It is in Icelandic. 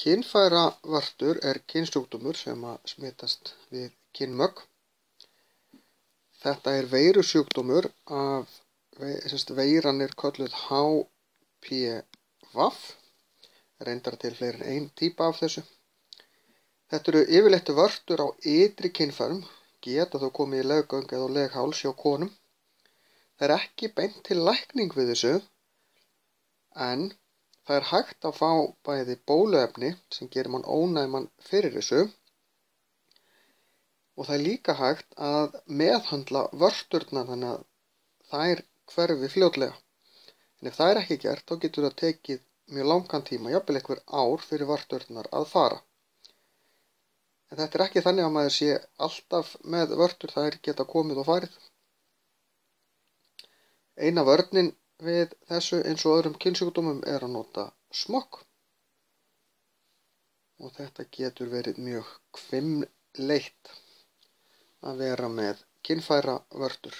Kynfæravörtur kynsjúkdómur sem smitast við kynmök. Þetta veirusjúkdómur veiran kölluð HPV. Reyndar til fleiri en ein típa af þessu. Þetta eru yfirleitt vörtur á ytri kynfærum, geta þó komið í leggöng eða á legháls hjá konum. Það ekki beint til lækning við þessu, en það hægt að fá bæði bóluefni sem gerir mann ónæman fyrir þessu og það líka hægt að meðhöndla vörturnar þannig að þær hverfi fljótlega. En ef það ekki gert, þá getur það tekið mjög langan tíma, jafnvel einhver ár fyrir vörturnar að fara. En þetta ekki þannig að maður sé alltaf með vörtur, þær geta komið og farið. Eina vörnin við þessu eins og öðrum kynsjúkdómum að nota smokk. Og þetta getur verið mjög hvimleitt að vera með kynfæravörtur.